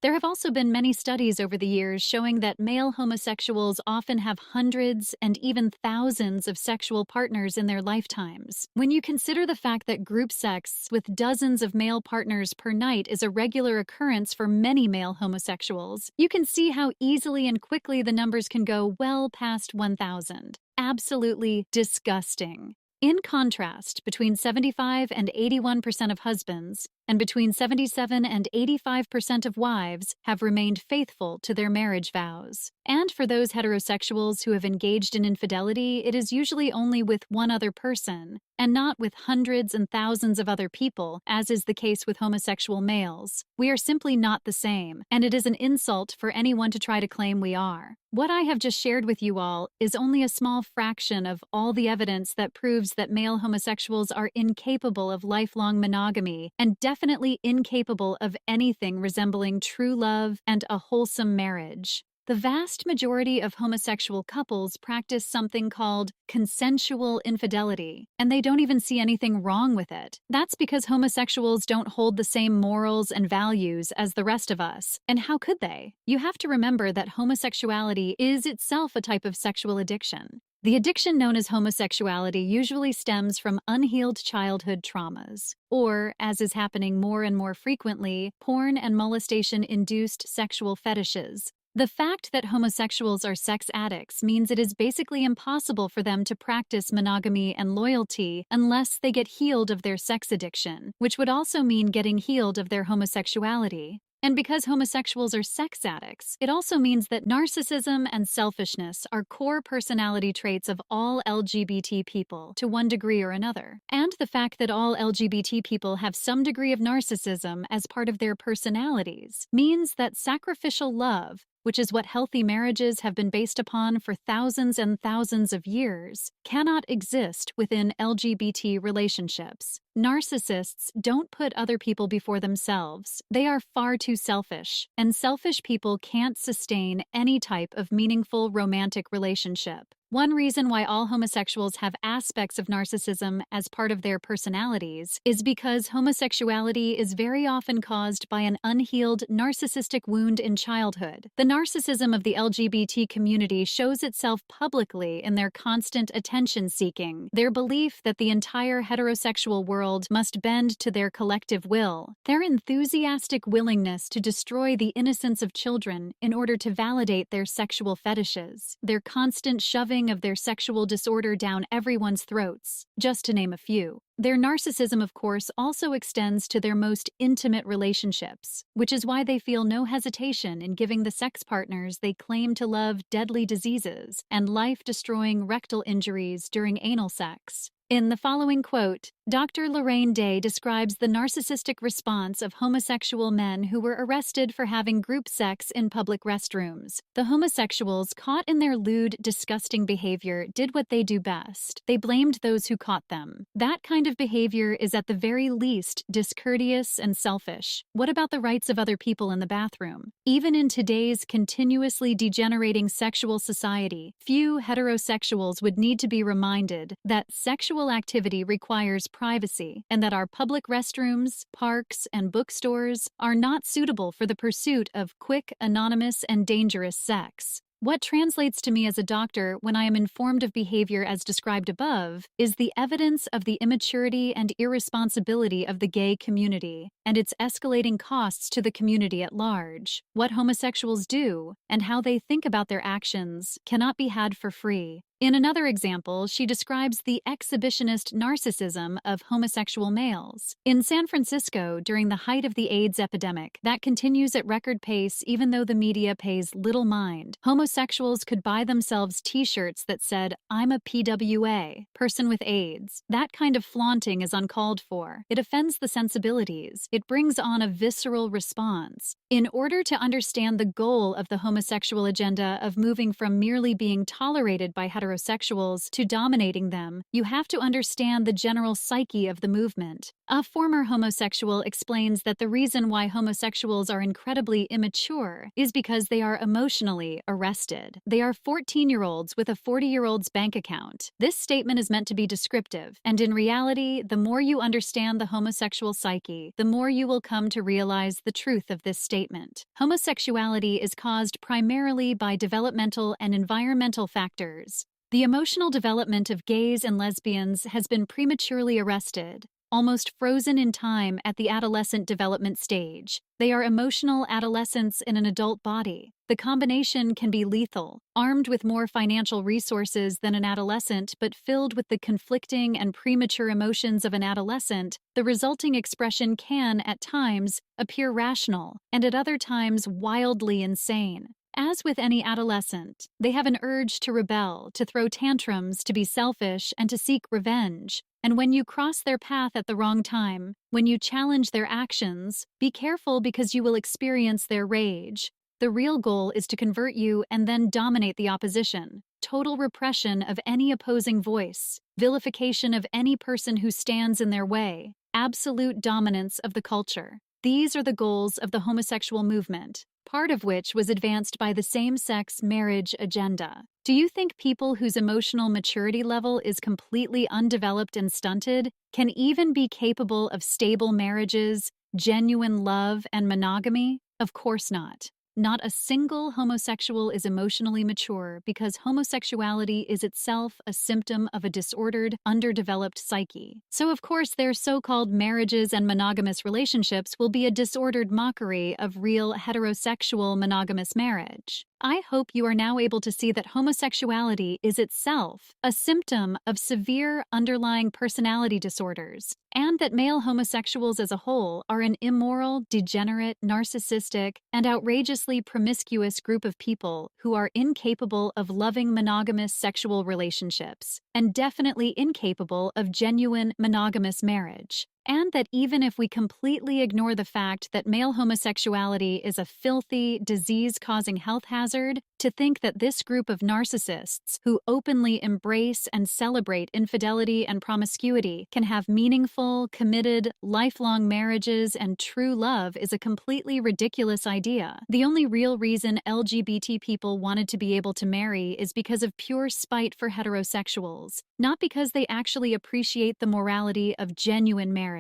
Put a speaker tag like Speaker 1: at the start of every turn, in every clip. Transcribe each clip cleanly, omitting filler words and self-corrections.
Speaker 1: There have also been many studies over the years showing that male homosexuals often have hundreds and even thousands of sexual partners in their lifetimes. When you consider the fact that group sex with dozens of male partners per night is a regular occurrence for many male homosexuals, you can see how easily and quickly the numbers can go well past 1,000. Absolutely disgusting. In contrast, between 75 and 81% of husbands and between 77 and 85% of wives have remained faithful to their marriage vows. And for those heterosexuals who have engaged in infidelity, it is usually only with one other person, and not with hundreds and thousands of other people, as is the case with homosexual males. We are simply not the same, and it is an insult for anyone to try to claim we are. What I have just shared with you all is only a small fraction of all the evidence that proves that male homosexuals are incapable of lifelong monogamy and definitely incapable of anything resembling true love and a wholesome marriage. The vast majority of homosexual couples practice something called consensual infidelity, and they don't even see anything wrong with it. That's because homosexuals don't hold the same morals and values as the rest of us. And how could they? You have to remember that homosexuality is itself a type of sexual addiction. The addiction known as homosexuality usually stems from unhealed childhood traumas, or, as is happening more and more frequently, porn and molestation-induced sexual fetishes. The fact that homosexuals are sex addicts means it is basically impossible for them to practice monogamy and loyalty unless they get healed of their sex addiction, which would also mean getting healed of their homosexuality. And because homosexuals are sex addicts, it also means that narcissism and selfishness are core personality traits of all LGBT people to one degree or another. And the fact that all LGBT people have some degree of narcissism as part of their personalities means that sacrificial love, which is what healthy marriages have been based upon for thousands and thousands of years, cannot exist within LGBT relationships. Narcissists don't put other people before themselves. They are far too selfish, and selfish people can't sustain any type of meaningful romantic relationship. One reason why all homosexuals have aspects of narcissism as part of their personalities is because homosexuality is very often caused by an unhealed narcissistic wound in childhood. The narcissism of the LGBT community shows itself publicly in their constant attention-seeking, their belief that the entire heterosexual world must bend to their collective will, their enthusiastic willingness to destroy the innocence of children in order to validate their sexual fetishes, their constant shoving of their sexual disorder down everyone's throats, just to name a few. Their narcissism, of course, also extends to their most intimate relationships, which is why they feel no hesitation in giving the sex partners they claim to love deadly diseases and life-destroying rectal injuries during anal sex. In the following quote, Dr. Lorraine Day describes the narcissistic response of homosexual men who were arrested for having group sex in public restrooms. The homosexuals caught in their lewd, disgusting behavior did what they do best. They blamed those who caught them. That kind of behavior is at the very least discourteous and selfish. What about the rights of other people in the bathroom? Even in today's continuously degenerating sexual society, few heterosexuals would need to be reminded that sexual activity requires privacy and that our public restrooms, parks, and bookstores are not suitable for the pursuit of quick, anonymous, and dangerous sex. What translates to me as a doctor when I am informed of behavior as described above is the evidence of the immaturity and irresponsibility of the gay community and its escalating costs to the community at large. What homosexuals do and how they think about their actions cannot be had for free. In another example, she describes the exhibitionist narcissism of homosexual males. In San Francisco, during the height of the AIDS epidemic, that continues at record pace even though the media pays little mind, homosexuals could buy themselves t-shirts that said, "I'm a PWA, person with AIDS." That kind of flaunting is uncalled for. It offends the sensibilities. It brings on a visceral response. In order to understand the goal of the homosexual agenda of moving from merely being tolerated by heterosexuals heterosexuals to dominating them, you have to understand the general psyche of the movement. A former homosexual explains that the reason why homosexuals are incredibly immature is because they are emotionally arrested. They are 14-year-olds with a 40-year-old's bank account. This statement is meant to be descriptive, and in reality, the more you understand the homosexual psyche, the more you will come to realize the truth of this statement. Homosexuality is caused primarily by developmental and environmental factors. The emotional development of gays and lesbians has been prematurely arrested, almost frozen in time at the adolescent development stage. They are emotional adolescents in an adult body. The combination can be lethal, armed with more financial resources than an adolescent but filled with the conflicting and premature emotions of an adolescent. The resulting expression can, at times, appear rational and at other times wildly insane. As with any adolescent, they have an urge to rebel, to throw tantrums, to be selfish, and to seek revenge. And when you cross their path at the wrong time, when you challenge their actions, be careful because you will experience their rage. The real goal is to convert you and then dominate the opposition. Total repression of any opposing voice, vilification of any person who stands in their way, absolute dominance of the culture. These are the goals of the homosexual movement, part of which was advanced by the same-sex marriage agenda. Do you think people whose emotional maturity level is completely undeveloped and stunted can even be capable of stable marriages, genuine love, and monogamy? Of course not. Not a single homosexual is emotionally mature because homosexuality is itself a symptom of a disordered, underdeveloped psyche. So of course their so-called marriages and monogamous relationships will be a disordered mockery of real heterosexual monogamous marriage. I hope you are now able to see that homosexuality is itself a symptom of severe underlying personality disorders, and that male homosexuals as a whole are an immoral, degenerate, narcissistic, and outrageously promiscuous group of people who are incapable of loving monogamous sexual relationships, and definitely incapable of genuine monogamous marriage. And that even if we completely ignore the fact that male homosexuality is a filthy, disease-causing health hazard, to think that this group of narcissists who openly embrace and celebrate infidelity and promiscuity can have meaningful, committed, lifelong marriages and true love is a completely ridiculous idea. The only real reason LGBT people wanted to be able to marry is because of pure spite for heterosexuals, not because they actually appreciate the morality of genuine marriage.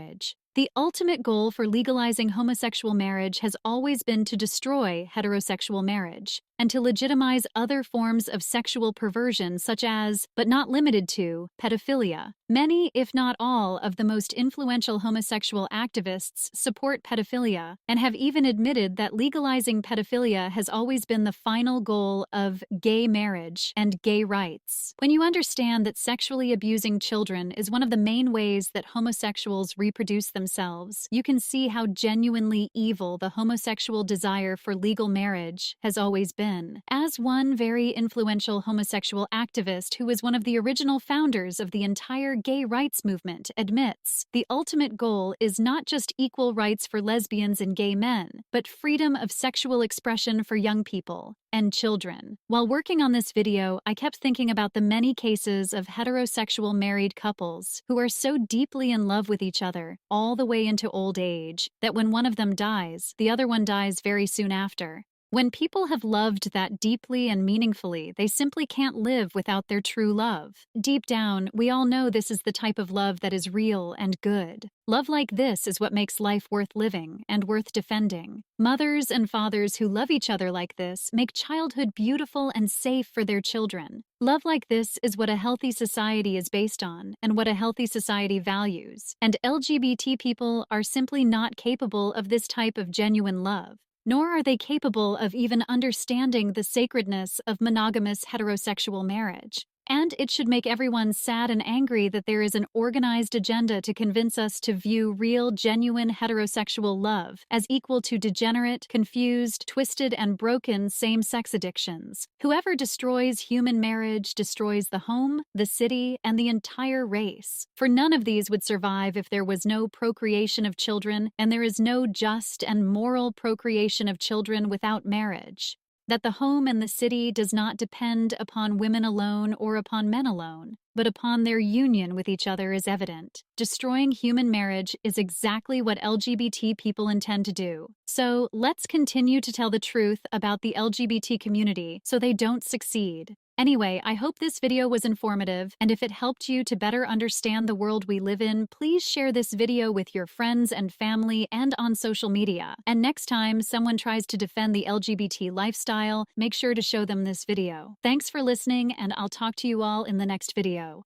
Speaker 1: The ultimate goal for legalizing homosexual marriage has always been to destroy heterosexual marriage and to legitimize other forms of sexual perversion such as, but not limited to, pedophilia. Many, if not all, of the most influential homosexual activists support pedophilia and have even admitted that legalizing pedophilia has always been the final goal of gay marriage and gay rights. When you understand that sexually abusing children is one of the main ways that homosexuals reproduce themselves, you can see how genuinely evil the homosexual desire for legal marriage has always been. As one very influential homosexual activist who was one of the original founders of the entire gay rights movement admits, the ultimate goal is not just equal rights for lesbians and gay men, but freedom of sexual expression for young people and children. While working on this video, I kept thinking about the many cases of heterosexual married couples who are so deeply in love with each other all the way into old age that when one of them dies, the other one dies very soon after. When people have loved that deeply and meaningfully, they simply can't live without their true love. Deep down, we all know this is the type of love that is real and good. Love like this is what makes life worth living and worth defending. Mothers and fathers who love each other like this make childhood beautiful and safe for their children. Love like this is what a healthy society is based on and what a healthy society values. And LGBT people are simply not capable of this type of genuine love. Nor are they capable of even understanding the sacredness of monogamous heterosexual marriage. And it should make everyone sad and angry that there is an organized agenda to convince us to view real, genuine heterosexual love as equal to degenerate, confused, twisted, and broken same-sex addictions. Whoever destroys human marriage destroys the home, the city, and the entire race. For none of these would survive if there was no procreation of children, and there is no just and moral procreation of children without marriage. That the home and the city does not depend upon women alone or upon men alone, but upon their union with each other is evident. Destroying human marriage is exactly what LGBT people intend to do. So let's continue to tell the truth about the LGBT community so they don't succeed. Anyway, I hope this video was informative, and if it helped you to better understand the world we live in, please share this video with your friends and family and on social media. And next time someone tries to defend the LGBT lifestyle, make sure to show them this video. Thanks for listening, and I'll talk to you all in the next video.